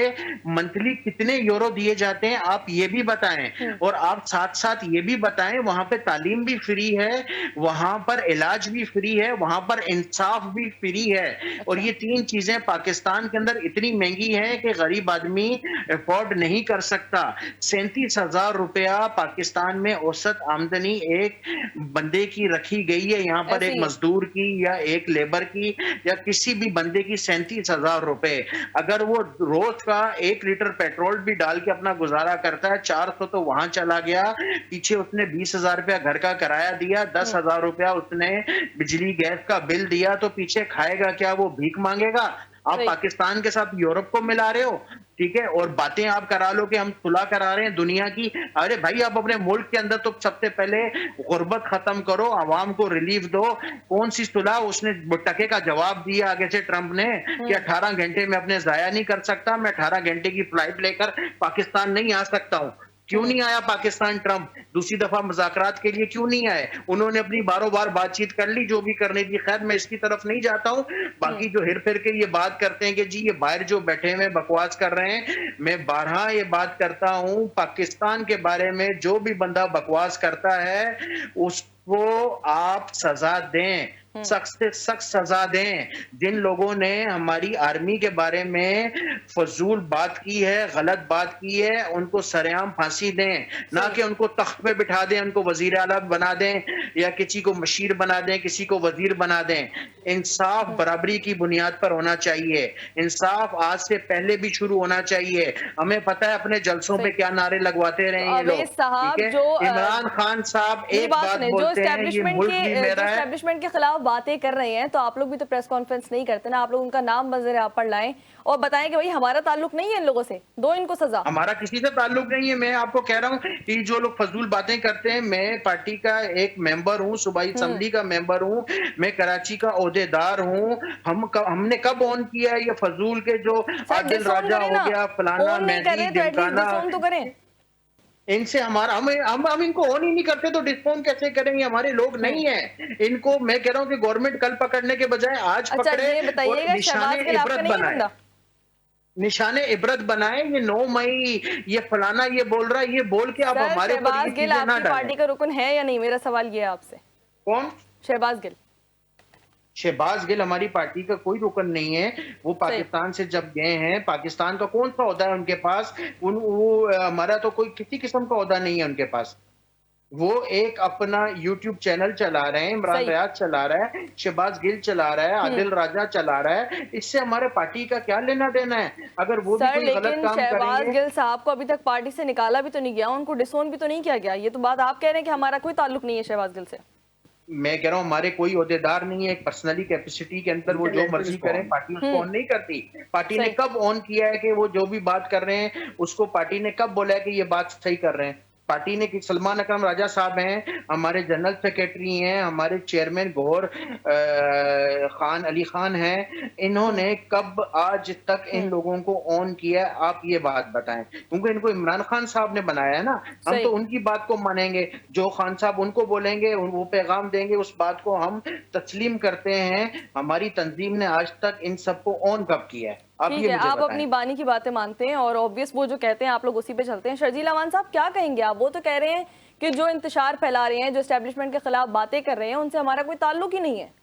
मंथली कितने यूरो दिए जाते हैं आप ये भी बताएं, और आप साथ साथ ये भी बताएं वहां पे तालीम भी फ्री है, वहां पर इलाज भी फ्री है, वहां पर इंसाफ भी फ्री है, और ये तीन चीजें पाकिस्तान के अंदर इतनी महंगी है कि गरीब आदमी अफोर्ड नहीं कर सकता। 37,000 रुपया पाकिस्तान में औसत आमदनी एक बंदे की रखी गई है, यहाँ पर एक मजदूर की या एक लेबर की या किसी भी बंदे की 37,000 रुपए। अगर वो रोज का 1 लीटर पेट्रोल भी डाल के अपना गुजारा करता है, 400 तो वहां चला गया, पीछे उसने 20,000 रुपया घर का किराया दिया, 10,000 रुपया उसने बिजली गैस का बिल दिया, तो पीछे खाएगा क्या, वो भीख मांगेगा। आप पाकिस्तान के साथ यूरोप को मिला रहे हो, ठीक है, और बातें आप करा लो कि हम सुलह करा रहे हैं दुनिया की। अरे भाई आप अपने मुल्क के अंदर तो सबसे पहले गुर्बत खत्म करो, आवाम को रिलीफ दो। कौन सी सुलह, उसने टके का जवाब दिया आगे से ट्रंप ने कि 18 घंटे में अपने जाया नहीं कर सकता, मैं 18 घंटे की फ्लाइट लेकर पाकिस्तान नहीं आ सकता हूं। क्यों नहीं आया पाकिस्तान ट्रंप? दूसरी दफा मुज़ाकरात के लिए क्यों नहीं आए? उन्होंने अपनी बारों बार बातचीत कर ली जो भी करनी थी। खैर मैं इसकी तरफ नहीं जाता हूं। बाकी जो हिर फिर के ये बात करते हैं कि जी ये बाहर जो बैठे हुए बकवास कर रहे हैं, मैं बारहा ये बात करता हूं, पाकिस्तान के बारे में जो भी बंदा बकवास करता है उसको आप सजा दें, सख्त से सख्त सजा दें। जिन लोगों ने हमारी आर्मी के बारे में फजूल बात की है, गलत बात की है, उनको सरेआम फांसी दें, ना कि उनको तख्त पे बिठा दें, उनको वजीर आला बना दें या किसी को मशीर बना दें, किसी को वजीर बना दें। इंसाफ बराबरी की बुनियाद पर होना चाहिए। इंसाफ आज से पहले भी शुरू होना चाहिए। हमें पता है अपने जलसों पे क्या नारे लगवाते रहे ये लोग, ठीक है? इमरान खान साहब एक बात बोलते हैं, ये मुल्क भी मेरा है। एस्टैब्लिशमेंट के खिलाफ बातें कर रहे हैं, तो आप लोग भी तो प्रेस कॉन्फ्रेंस नहीं करते ना, आप लोग उनका नाम वज़ीर-ए-आज़म पर लाएं और बताएं कि भाई हमारा ताल्लुक नहीं है इन लोगों से, दो इनको सजा। हमारा किसी से ताल्लुक नहीं है। मैं आपको कह रहा हूँ कि जो लोग फजूल बातें करते हैं, मैं पार्टी का एक मेंबर हूँ, सूबाई असेंबली का मेंबर हूँ, मैं कराची का ओहदेदार हूँ। हमने कब ऑन किया है ये फजूल के जो आदिल राजा हो गया, फलाना महदी ढिमकाना, इनसे हमारा हम इनको ऑन ही नहीं करते तो डिस्पोन कैसे करेंगे? हमारे लोग नहीं है इनको। मैं कह रहा हूँ कि गवर्नमेंट कल पकड़ने के बजाय आज पकड़े और निशाने इबरत बनाए, निशाने इबरत बनाए। ये 9 मई ये फलाना ये बोल रहा है, ये बोल के आप हमारे ऊपर ये चीजें ना डालें। पार्टी का रुकन है या नहीं, मेरा सवाल ये है आपसे। कौन? शहबाज गिल। शहबाज गिल हमारी पार्टी का कोई रुकन नहीं है। वो पाकिस्तान से जब गए हैं, पाकिस्तान का कौन सा ओहदा है उनके पास? हमारा तो कोई किसी किस्म का ओहदा नहीं है उनके पास। वो एक अपना YouTube चैनल चला रहे हैं, इमरान रियाज चला रहा है, शहबाज गिल चला रहा है, आदिल राजा चला रहा है। इससे हमारे पार्टी का क्या लेना देना है? अगर वो भी कोई गलत काम करेंगे। शहबाज गिल साहब को अभी तक पार्टी से निकाला भी तो नहीं गया, उनको डिसोन भी तो नहीं किया गया। ये तो बात आप कह रहे हैं कि हमारा कोई ताल्लुक नहीं है शहबाज गिल से। मैं कह रहा हूँ हमारे कोई ओहदेदार नहीं है। एक पर्सनली कैपेसिटी के अंदर वो जो मर्जी करें, पार्टी उसको ऑन नहीं करती। पार्टी ने कब ऑन किया है कि वो जो भी बात कर रहे हैं उसको पार्टी ने कब बोला है कि ये बात सही कर रहे हैं? पार्टी ने सलमान अकरम राजा साहब हैं, हमारे जनरल सेक्रेटरी हैं, हमारे चेयरमैन गौहर खान अली खान हैं, इन्होंने कब आज तक इन लोगों को ऑन किया? आप ये बात बताएं, क्योंकि इनको इमरान खान साहब ने बनाया है ना। हम तो उनकी बात को मानेंगे, जो खान साहब उनको बोलेंगे वो पैगाम देंगे, उस बात को हम तस्लीम करते हैं। हमारी तंजीम ने आज तक इन सबको ऑन कब किया है? आप ठीक ये है, मुझे आप बताएं। अपनी बानी की बातें मानते हैं और ऑब्वियस वो जो कहते हैं आप लोग उसी पे चलते हैं। शर्जील अमान साहब क्या कहेंगे आप? वो तो कह रहे हैं कि जो इंतशार फैला रहे हैं, जो एस्टेब्लिशमेंट के खिलाफ बातें कर रहे हैं, उनसे हमारा कोई ताल्लुक ही नहीं है।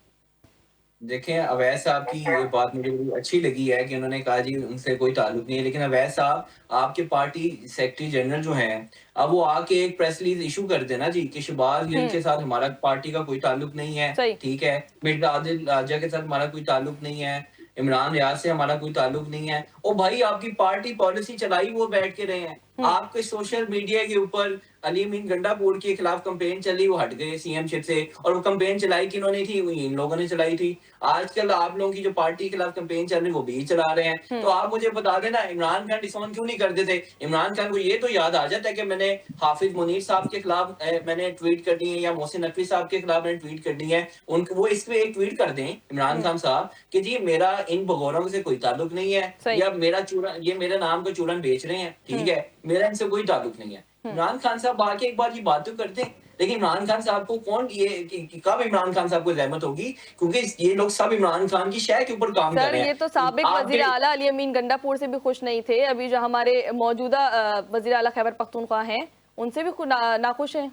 देखें, अवैध साहब की ये बात मुझे बड़ी अच्छी लगी है कि उन्होंने कहा जी उनसे कोई ताल्लुक नहीं है, लेकिन अवैध साहब आपके पार्टी सेक्रेटरी जनरल जो हैं, अब वो आके एक प्रेस रिलीज इशू कर देना जी कि शहबाज गिल हुँ, के साथ हमारा पार्टी का कोई ताल्लुक नहीं है, सही। ठीक है? मिर्जा आदिल राजा के साथ हमारा कोई ताल्लुक नहीं है, इमरान रियाज से हमारा कोई ताल्लुक नहीं है। ओ भाई, आपकी पार्टी पॉलिसी चलाई वो बैठ के रहे हैं। हुँ, आपके सोशल मीडिया के ऊपर अली अमीन गंडापुर के खिलाफ कंपेन चली, वो हट गए सीएम शिप से, और वो कंपेन चलाई किन्होंने थी? वो इन लोगों ने चलाई थी। आजकल आप लोगों की जो पार्टी के खिलाफ कैंपेन चल रही है वो भी चला रहे हैं। हुँ, तो आप मुझे बता देना, इमरान खान डिसऑन क्यों नहीं कर देते? इमरान खान को ये तो याद आ जाता है कि मैंने हाफिज मुनीर साहब के खिलाफ मैंने ट्वीट करनी है, या मोहसिन नकवी साहब के खिलाफ मैंने ट्वीट करनी है, उनको वो इस पे एक ट्वीट कर दें इमरान हुँ, खान साहब कि जी मेरा इन भगोड़ों से कोई ताल्लुक नहीं है, सही। या मेरा चूरन, ये मेरे नाम का चूरन बेच रहे हैं, ठीक हुँ, है, मेरा इनसे कोई ताल्लुक नहीं है। हुँ। इमरान खान साहब आके एक बार ये बात तो करते हैं। लेकिन इमरान खान साहब को कौन ये कब इमरान खान साहब को रहमत होगी? क्योंकि ये लोग सब इमरान खान की शय के ऊपर काम कर सर, रहे ये तो हैं। साबिक वज़ीर आपके आला अली अमीन गंडापुर से भी खुश नहीं थे। अभी जो हमारे मौजूदा वज़ीर आला खैबर पख्तूनख्वा हैं, उनसे भी नाखुश हैं।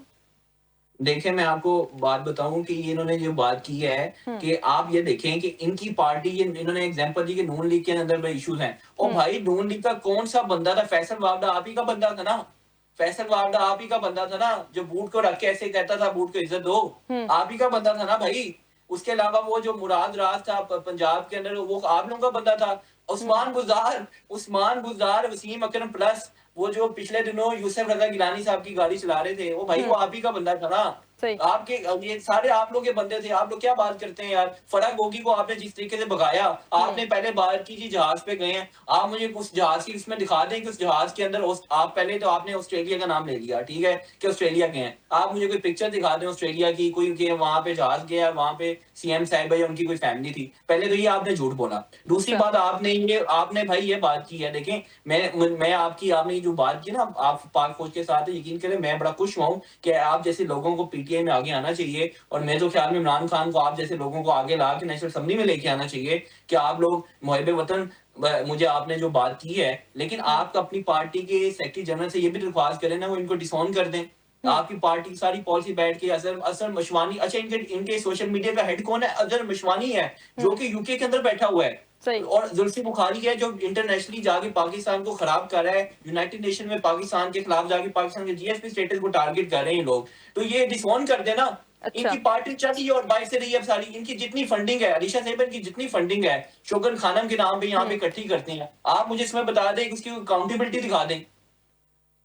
देखें, मैं आपको बात बताऊं कि ये इन्होंने जो बात की है हुँ, कि आप ये देखें कि इनकी पार्टी, ये इन्होंने एग्जांपल दी कि नून लीग के अंदर में इश्यूज हैं। और हुँ, भाई, नून लीग का कौन सा बंदा था? फैसल वावड़ा आप ही का बंदा था ना? फैसल वावड़ा आप ही का बंदा था ना, जो बूट को रख के ऐसे कहता था बूट को इज्जत दो? हुँ, आप ही का बंदा था ना भाई। उसके अलावा वो जो मुराद राज था पंजाब के अंदर, वो आप लोगों का बंदा था। हुँ, उस्मान गुजार, वसीम अकरम प्लस वो जो पिछले दिनों यूसुफ रजा गिलानी साहब की गाड़ी चला रहे थे, वो भाई वो हुँ, आप ही का बंदा था ना। सही। आपके ये सारे आप लोग के बंदे थे। आप लोग क्या बात करते हैं यार? फरक गोगी को आपने जिस तरीके से भगाया, हुँ, आपने पहले बात की जी जहाज पे गए हैं। आप मुझे उस जहाज की उसमें दिखा दें कि उस जहाज के अंदर आप पहले तो आपने ऑस्ट्रेलिया का नाम ले लिया, ठीक है, कि ऑस्ट्रेलिया गए हैं। आप मुझे कोई पिक्चर दिखा दें ऑस्ट्रेलिया की, कोई कि वहां पे जहाज गया, वहां पे सीएम साहिब या उनकी कोई फैमिली थी। पहले तो ये आपने झूठ बोला। दूसरी अच्छा। बात, आपने भाई ये बात की है। देखें, मैं आपकी आपने जो बात की ना, आप पाक फौज के साथ यकीन करें, मैं बड़ा खुश हुआ हूं कि आप जैसे लोगों को पीटीआई में आगे आना चाहिए, और मेरे तो ख्याल में इमरान खान को आप जैसे लोगों को आगे ला के नेशनल असेंबली में लेके आना चाहिए कि आप लोग मुहिब वतन, मुझे आपने जो बात की है, लेकिन हुँ, आप अपनी पार्टी के सेक्रेटरी जनरल से ये भी दरख्वास्त करें ना, वो इनको डिसऑन कर दें। हुँ, आपकी पार्टी की सारी पॉलिसी बैठ के असर असर मशवानी, अच्छा, इनके इनके सोशल मीडिया का हेड कौन है? अजहर मशवानी है, जो हुँ, कि यूके के अंदर बैठा हुआ है। सही। और जुल्फी बुखारी है, जो इंटरनेशनली जाके पाकिस्तान को खराब कर रहा है, यूनाइटेड नेशन में पाकिस्तान के खिलाफ जाके पाकिस्तान के जीएसपी स्टेटस को टारगेट कर रहे हैं ये लोग। तो ये डिसऑन कर देना। अच्छा। इनकी पार्टी चली और बाइक से रही है सारी, इनकी जितनी फंडिंग है, अलीशा साहिबन की जितनी फंडिंग है, शोगन खानम के नाम पे यहाँ पे हुँ। इकट्ठी करते हैं। आप मुझे इसमें बता दें कि उसकी अकाउंटेबिलिटी दिखा दें कि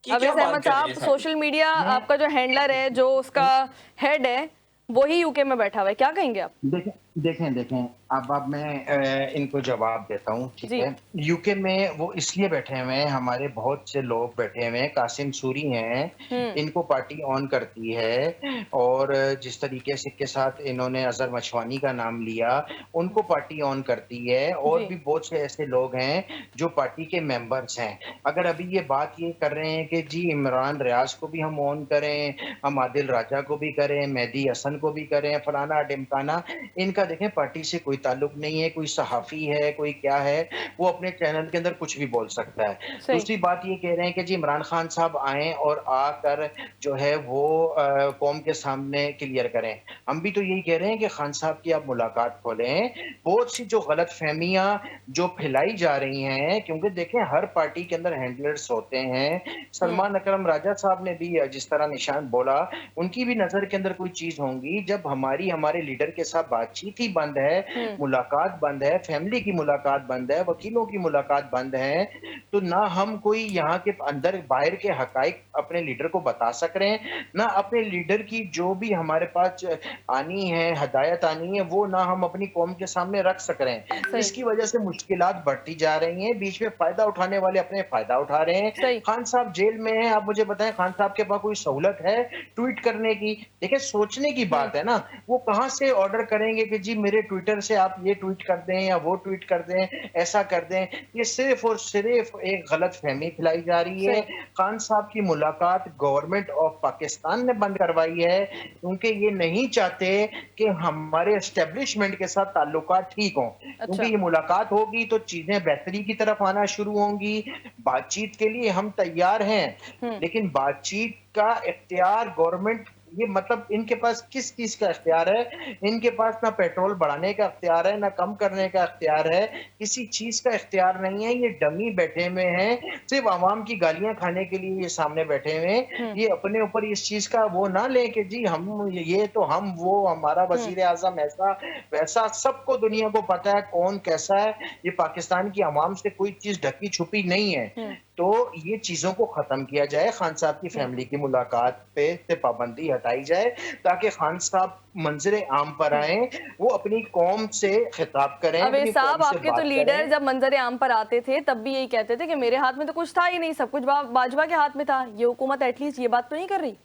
क्या अवैस बात अहमद कर रहे हैं साहब, सारी। सोशल मीडिया मैं आपका जो हैंडलर है, जो उसका हेड है, वही यूके में बैठा हुआ है। क्या कहेंगे आप? देखें देखें देखें अब मैं इनको जवाब देता हूँ, ठीक जी। है। यूके में वो इसलिए बैठे हुए हैं, हमारे बहुत से लोग बैठे हुए हैं, कासिम सूरी हैं, हुँ, इनको पार्टी ऑन करती है। और जिस तरीके से के साथ इन्होंने अजहर मछवानी का नाम लिया, उनको पार्टी ऑन करती है। और जी। भी बहुत से ऐसे लोग हैं जो पार्टी के मेंबर्स हैं। अगर अभी ये बात ये कर रहे हैं कि जी इमरान रियाज को भी हम ऑन करें, हम आदिल राजा को भी करें, मेहदी हसन को भी करें, फलाना ढिमकाना, इनका देखें पार्टी से कोई ताल्लुक नहीं है। कोई सहाफ़ी है, कोई क्या है, वो अपने चैनल के अंदर कुछ भी बोल सकता है। सही। दूसरी बात ये कह रहे हैं कि जी इमरान खान साहब आएँ और आकर जो है वो कौम के सामने क्लियर करें। हम भी तो यही कह रहे हैं कि खान साहब की आप मुलाकात खोलें। बहुत सी जो गलतफ़हमियाँ जो फैलाई जा रही हैं, क्योंकि देखें हर पार्टी के अंदर हैंडलर्स होते हैं। हुँ, सलमान अकरम राजा साहब ने भी जिस तरह निशान बोला, उनकी भी नज़र के अंदर कोई चीज़ होंगी। जब हमारे लीडर के साथ बातचीत ही बंद है, हुँ, मुलाकात बंद है, फैमिली की मुलाकात बंद है, वकीलों की मुलाकात बंद है, तो ना हम कोई यहाँ के अंदर बाहर के हकाइक अपने लीडर को बता सक रहे हैं, ना अपने लीडर की जो भी हमारे पास आनी है, हदायत आनी है, वो ना हम अपनी कौम के सामने रख सक रहे हैं। सही, इसकी वजह से मुश्किलात बढ़ती जा रही हैं, बीच में फ़ायदा उठाने वाले अपने फ़ायदा उठा रहे हैं। सही। खान साहब जेल में हैं, आप मुझे बताएँ खान साहब के पास कोई सहूलत है ट्वीट करने की? देखिए सोचने की हुँ, बात है ना, वो कहाँ से ऑर्डर करेंगे कि जी मेरे ट्विटर से आप ये ट्वीट कर दें या वो ट्वीट कर दें, ऐसा कर दें, ये सिर्फ और सिर्फ एक गलत फहमी फैलाई जा रही है। सही। खान साहब की मुलाकात गवर्नमेंट ऑफ पाकिस्तान ने बंद करवाई है, क्योंकि ये नहीं चाहते कि हमारे एस्टेब्लिशमेंट के साथ ताल्लुकात ठीक हों, क्योंकि अच्छा। ये मुलाकात होगी तो चीजें बेहतरी की तरफ आना शुरू होंगी। बातचीत के लिए हम तैयार हैं, हम्म। लेकिन बातचीत का इख्तियार गवर्नमेंट, ये मतलब इनके पास किस चीज का इख्तियार है? इनके पास ना पेट्रोल बढ़ाने का इख्तियार है, ना कम करने का इख्तियार है, किसी चीज का इख्तियार नहीं है। ये डमी बैठे हुए हैं, सिर्फ आवाम की गालियां खाने के लिए ये सामने बैठे हुए हैं। हम्म। ये अपने ऊपर इस चीज का वो ना लें कि जी हम ये तो हम वो, हमारा हम्म। वजीर आजम ऐसा वैसा। सबको दुनिया को पता है कौन कैसा है। ये पाकिस्तान की आवाम से कोई चीज ढकी छुपी नहीं है। हम्म। तो ये चीजों को खत्म किया जाए, खान साहब की फैमिली की मुलाकात पे से पाबंदी हटाई जाए, ताकि खान साहब मंजरे आम पर हम्म। आए, वो अपनी कौम से खिताब करें, अवैध अपनी साहब, कौम से आपके तो बात लीडर करें। जब मंजर आम पर आते थे तब भी यही कहते थे कि मेरे हाथ में तो कुछ था ही नहीं, सब कुछ बाजवा के हाथ में था। ये हुकूमत एटलीस्ट ये बात तो नहीं कर रही।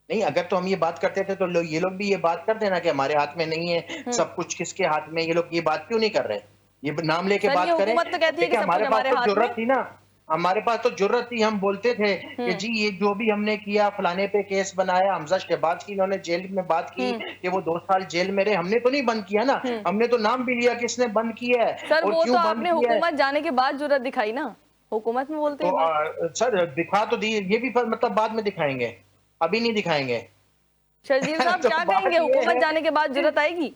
नहीं, अगर तो हम ये बात करते थे तो ये लोग भी ये बात करते ना कि हमारे हाथ में नहीं है, हम्म। सब कुछ किसके हाथ में। ये लोग ये बात क्यों नहीं कर रहे? ये नाम लेके सर, ये बात करें। हुकूमत तो कहती है कि देखिए सब कुछ हमारे पास हमारे तो हाथ जुर्रत में। थी ना, हमारे पास तो जुर्रत थी, हम बोलते थे कि हम्म। जी ये जो भी हमने किया, फलाने पे केस बनाया, हमजा शहबाज की इन्होंने जेल में बात की हम्म। कि वो 2 साल जेल में रहे, हमने तो नहीं बंद किया ना, हम्म। हमने तो नाम भी लिया किसने बंद किया है सर, और वो तो क्यों बंद आपने किया है। हुकूमत जाने के बाद जुर्रत दिखाई ना, हुकूमत में बोलते तो ये बात। सर दिखा तो दी, ये भी मतलब बाद में दिखाएंगे, अभी नहीं दिखाएंगे। शर्जील साहब, तो क्या बात कहेंगे, ये हुकूमत है। जाने के बाद जुर्रत आएगी?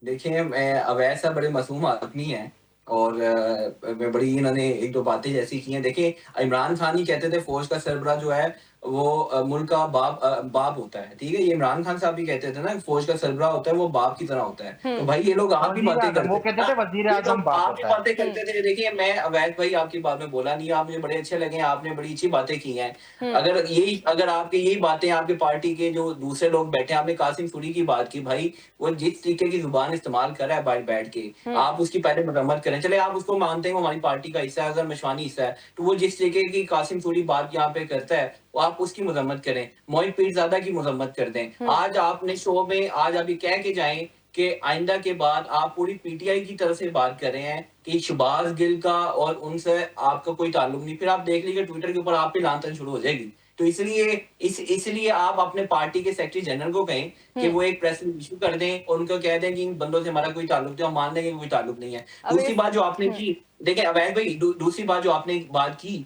देखिए, मैं अवैध साहब बड़े मासूम आदमी हैं और मैं बड़ी इन्होंने एक दो बातें जैसी की हैं। देखिए, इमरान खान ही कहते थे फौज का सरबराह जो है वो मुल्क का बाप होता है, ठीक है? ये इमरान खान साहब भी कहते थे ना, फौज का सरबराह होता है वो बाप की तरह होता है। तो हम्म। भाई ये लोग आप ही वजीर बातें आजम, करते वो थे कहते ना, थे वजीर ये आजम लोग बाप आप ही होता है। बातें करते थे। देखिए, मैं अवैध भाई आपकी बात में बोला नहीं, आप मुझे बड़े अच्छे लगे, आपने बड़ी अच्छी बातें की हैं। हम्म। अगर आपकी यही बातें आपके पार्टी के जो दूसरे लोग बैठे हैं, आपने कासिम सूरी की बात की, भाई वो जिस तरीके की जुबान इस्तेमाल कर रहा है बाहर बैठ के, हम्म। आप उसकी पहले मरम्मत करें। चले आप उसको मानते हैं वो हमारी पार्टी का हिस्सा है, अगर मशवानी हिस्सा है, तो वो जिस तरीके की कासिम सूरी बात यहाँ पे करता है वो आप उसकी मजम्मत करें, मोहित पीरजादा की मजम्मत कर दें। हम्म। आज आपने शो में आज अभी कह के जाएं कि आइंदा के बाद आप पूरी पीटीआई की तरफ से बात कर रहे हैं कि शहबाज गिल का और उनसे आपका कोई ताल्लुक नहीं, फिर आप देख लीजिए ट्विटर के ऊपर आप पे लानतन शुरू हो जाएगी। तो इसलिए आप अपने पार्टी के सेक्रेटरी जनरल को कहें कि हम्म। वो एक प्रेस इशू कर दें और उनको कह दें कि इन बंदों से हमारा कोई ताल्लुक नहीं, हम मान लेंगे कि कोई ताल्लुक नहीं है। दूसरी अवैध। बात जो आपने हम्म। की, देखिए अवैध भाई, दूसरी बात जो आपने बात की,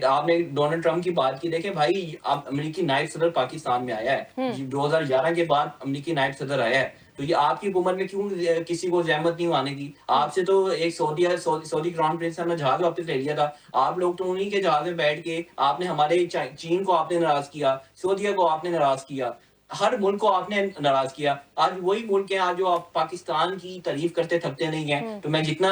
आपने डोनाल्ड ट्रंप की बात की। देखिए भाई, अब अमेरिकी नायब सदर पाकिस्तान में आया है, हम्म। 2011 के बाद अमेरिकी नायब सदर आया है, तो ये आपकी हुकूमत में क्यों किसी को जहमत नहीं आने की? हम्म। आपसे तो एक सऊदी क्राउन प्रिंस ने अपना जहाज वापस ले लिया था। आप लोग तो उन्हीं के जहाज में बैठ के आपने हमारे चीन को आपने नाराज किया, सऊदीया को आपने नाराज किया, हर मुल्क को आपने नाराज किया। आज वही मुल्क है आज जो आप पाकिस्तान की तारीफ करते थकते नहीं है। हम्म। तो मैं जितना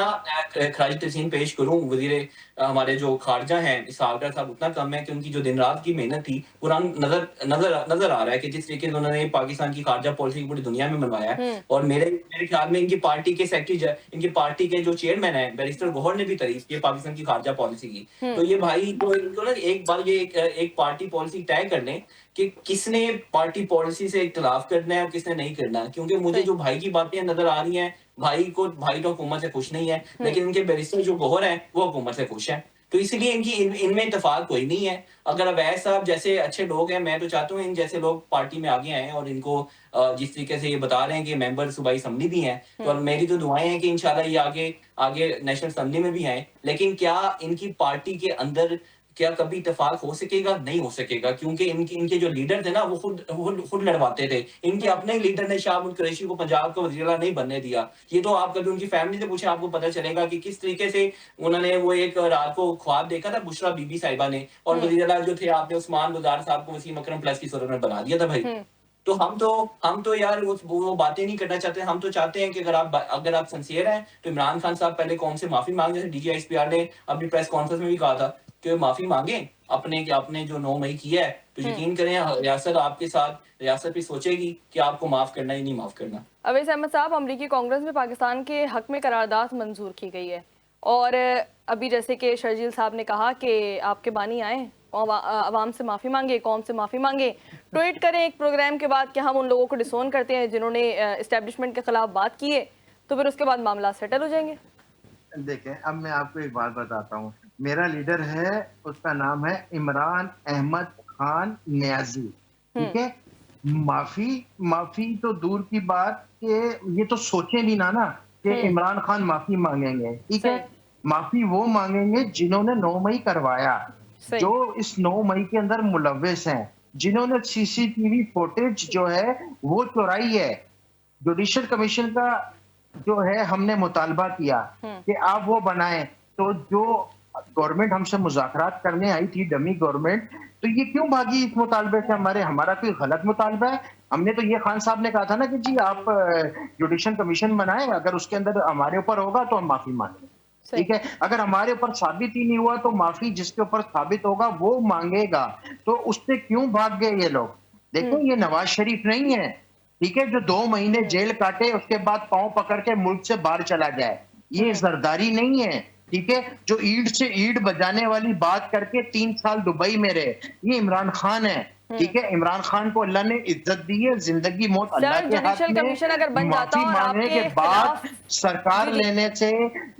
खराज तहसीन पेश करूं वजीर हमारे जो खारजा हैं इसहाक साहब, उतना कम है कि उनकी जो दिन रात की मेहनत थी पूरा नजर नजर नजर आ रहा है कि जिस तरीके से उन्होंने पाकिस्तान की खारजा पॉलिसी पूरी दुनिया में मनवाया है। हम्म। और मेरे ख्याल में इनकी पार्टी के सेक्रेटरी, इनकी पार्टी के जो चेयरमैन है बैरिस्टर गौहर ने भी तारीफ की पाकिस्तान की खारजा पॉलिसी की। हम्म। तो ये भाई तो इनको ना एक बार ये एक पार्टी पॉलिसी तय कर लें कि किसने पार्टी पॉलिसी से इख्तिलाफ करना है और किसने नहीं करना, क्योंकि मुझे सही। जो भाई की बातें नजर आ रही हैं, भाई तो हुकूमत से खुश नहीं है, लेकिन इनके बैरिस्टर जो गौहर हैं वो हुकूमत से खुश हैं। तो इसलिए इनमें इत्तेफाक कोई नहीं है। अगर अवैध साहब जैसे अच्छे लोग हैं, मैं तो चाहता हूँ इन जैसे लोग पार्टी में आगे आए और इनको जिस तरीके से ये बता रहे हैं कि मेंबर सूबाई असेंबली भी हैं, तो और मेरी तो दुआएं हैं कि इंशाल्लाह ये आगे आगे नेशनल असेंबली में भी आए। लेकिन क्या इनकी पार्टी के अंदर क्या कभी इत्तेफाक हो सकेगा? नहीं हो सकेगा, क्योंकि इनके जो लीडर थे ना वो खुद लड़वाते थे। इनके अपने ही लीडर ने शाहबुल कुरैशी को पंजाब का वज़ीर आला नहीं बनने दिया। ये तो आप कभी उनकी फैमिली से पूछें, आपको पता चलेगा कि किस तरीके से उन्होंने वो एक रात को ख्वाब देखा था बुशरा बीबी साहिबा ने, और वज़ीर आला जो थे आपने उस्मान गुजार साहब को वसीम अकरम प्लस की सूरत में बना दिया था भाई। हम्म। तो हम तो यार वो बातें नहीं करना चाहते। हम तो चाहते हैं कि अगर आप सिंसियर हैं तो इमरान खान साहब पहले कौम से माफी मांगे, जैसे डीजीआईएसपीआर ने अपनी प्रेस कॉन्फ्रेंस में भी कहा था कि माफी मांगे आपने जो 9 मई किया है। तो हम्म। यकीन करें रियासत आपके साथ, रियासत भी सोचेगी कि आपको माफ करना ही नहीं माफ करना। अवैध अहमद साहब, अमरीकी कांग्रेस में पाकिस्तान के हक में करारदाद मंजूर की गई है और अभी जैसे कि शर्जील साहब ने कहा कि आपके बानी आए अवाम से माफ़ी मांगे, कौम से माफ़ी मांगे, ट्वीट करें एक प्रोग्राम के बाद कि हम उन लोगों को डिसोन करते हैं जिन्होंने इस्टेब्लिशमेंट के खिलाफ बात की है, तो फिर उसके बाद मामला सेटल हो जाएंगे। देखें, अब मैं आपको एक बात बताता हूँ। मेरा लीडर है, उसका नाम है इमरान अहमद खान नियाजी, ठीक है। माफी माफी तो दूर की बात कि ये तो सोचे भी ना कि इमरान खान माफी मांगेंगे, ठीक है। माफी वो मांगेंगे जिन्होंने 9 मई करवाया, जो इस 9 मई के अंदर मुलव्विस हैं, जिन्होंने सीसीटीवी फुटेज जो है वो चुराई है। जुडिशल कमीशन का जो है हमने मुतालबा किया कि आप वो बनाएं। तो जो गवर्नमेंट हमसे मुज़ाकरात करने आई थी, डमी गवर्नमेंट, तो ये क्यों भागी इस मुतालबे से? हमारा कोई गलत मुतालबा है? हमने तो ये खान साहब ने कहा था ना कि जी आप जुडिशल कमीशन बनाएं, अगर उसके अंदर हमारे ऊपर होगा तो हम माफी मांगेंगे, ठीक है। अगर हमारे ऊपर साबित ही नहीं हुआ तो माफी जिसके ऊपर साबित होगा वो मांगेगा। तो उससे क्यों भाग गए ये लोग? देखो, ये नवाज शरीफ नहीं है, ठीक है, जो 2 महीने जेल काटे उसके बाद पांव पकड़ के मुल्क से बाहर चला जाए। ये जरदारी नहीं है, ठीक है, जो ईंट से ईंट बजाने वाली बात करके 3 साल दुबई में रहे। ये इमरान खान है, ठीक है। इमरान खान को अल्लाह ने इज्जत दी है, जिंदगी मौत अल्लाह के हाथ जुडिशल में। कमीशन अगर बन जाता माफी और मांगने आपके के बाद खिलाफ सरकार लेने से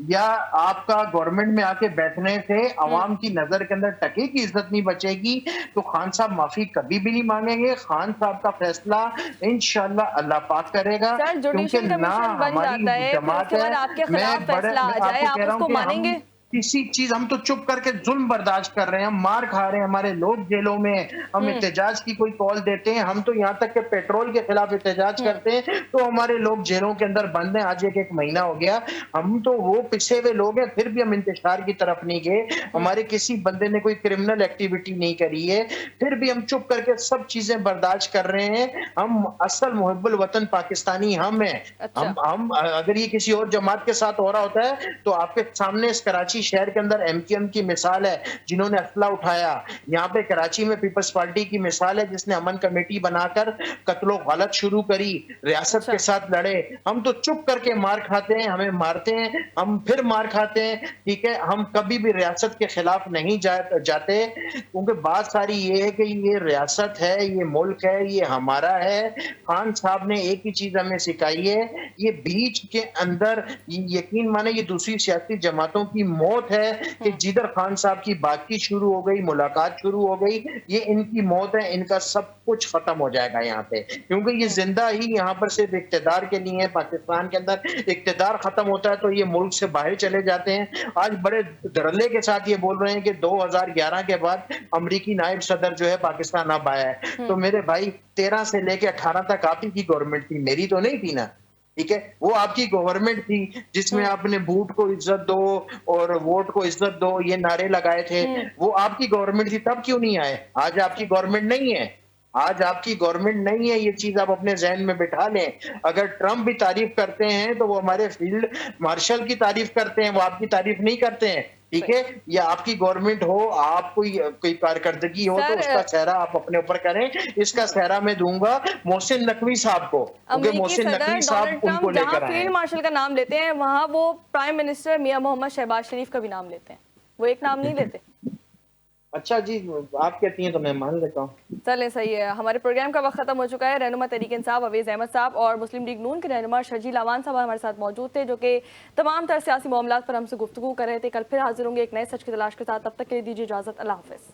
या आपका गवर्नमेंट में आके बैठने से अवाम की नजर के अंदर टके की इज्जत नहीं बचेगी, तो खान साहब माफी कभी भी नहीं मांगेंगे। खान साहब का फैसला इंशाल्लाह अल्लाह पाक करेगा, क्योंकि ना हमारी जमात है। मैं आपको कह रहा हूँ कि हम किसी चीज, हम तो चुप करके जुल्म बर्दाश्त कर रहे हैं, हम मार खा रहे हैं, हमारे लोग जेलों में, हम एहतजाज की कोई कॉल देते हैं, हम तो यहाँ तक के पेट्रोल के खिलाफ एहतजाज करते हैं तो हमारे लोग जेलों के अंदर बंद हैं। आज एक महीना हो गया, हम तो वो पिछे हुए लोग हैं, फिर भी हम इंतजार की तरफ नहीं गए। हमारे किसी बंदे ने कोई क्रिमिनल एक्टिविटी नहीं करी है, फिर भी हम चुप करके सब चीजें बर्दाश्त कर रहे हैं। हम असल मुहब्बुल वतन पाकिस्तानी हम हैं। अच्छा। हम अगर ये किसी और जमात के साथ हो रहा होता है तो आपके सामने इस कराची शहर के अंदर एमक्यूएम की मिसाल है, जिन्होंने असला उठाया। यहाँ पे कराची में पीपल्स पार्टी की मिसाल है, जिसने अमन कमेटी बनाकर कत्लो गलत शुरू करी, रियासत के साथ लड़े। हम तो चुप करके मार खाते हैं, हमें मारते हैं, हम फिर मार खाते हैं, ठीक है। हम कभी भी रियासत के खिलाफ नहीं जाते, क्योंकि बात सारी ये है कि ये रियासत है, ये मुल्क है, ये हमारा है। खान साहब ने एक ही चीज हमें सिखाई है, ये बीच के अंदर यकीन माने ये दूसरी सियासी जमातों की मौत है कि जिधर खान साहब की बातचीत शुरू हो गई, मुलाकात शुरू हो गई, ये इनकी मौत है। इनका सब कुछ खत्म हो जाएगा यहाँ पे, क्योंकि ये जिंदा ही यहाँ पर सिर्फ इक्तदार के लिए है। पाकिस्तान के अंदर इक्तदार खत्म होता है तो ये मुल्क से बाहर चले जाते हैं। आज बड़े धड़ल्ले के साथ ये बोल रहे हैं कि 2011 के बाद अमरीकी नायब सदर जो है पाकिस्तान अब आया है। तो मेरे भाई 13 से लेके 18 तक आप ही की गवर्नमेंट थी, मेरी तो नहीं थी ना, ठीक है। वो आपकी गवर्नमेंट थी जिसमें आपने बूट को इज्जत दो और वोट को इज्जत दो, ये नारे लगाए थे। वो आपकी गवर्नमेंट थी, तब क्यों नहीं आए? आज आपकी गवर्नमेंट नहीं है, आज आपकी गवर्नमेंट नहीं है, ये चीज आप अपने जहन में बिठा लें। अगर ट्रंप भी तारीफ करते हैं तो वो हमारे फील्ड मार्शल की तारीफ करते हैं, वो आपकी तारीफ नहीं करते हैं, ठीक है। या आपकी गवर्नमेंट हो, आप कोई कारकर्दगी हो तो उसका सेहरा आप अपने ऊपर करें। इसका सेहरा मैं दूंगा मोहसिन नकवी साहब को, क्योंकि मोहसिन नकवी साहब उनको लेकर आए। फील्ड मार्शल का नाम लेते हैं, वहां वो प्राइम मिनिस्टर मियां मोहम्मद शहबाज शरीफ का भी नाम लेते हैं, वो एक नाम नहीं लेते। अच्छा जी, आप कहती हैं तो मैं मान लेता हूँ। चलें, सही है। हमारे प्रोग्राम का वक्त खत्म हो चुका है। रहनुमा तहरीक इंसाफ अवेज अहमद साहब और मुस्लिम लीग नून के रहनुमा शर्जील अवान साहब हमारे साथ मौजूद थे, जो कि तमाम तरह सियासी मामलात पर हमसे गुफ्तगू कर रहे थे। कल फिर हाजिर होंगे एक नए सच की तलाश के साथ। तब तक के लिए दीजिए इजाजत। अल्लाह हाफिज़।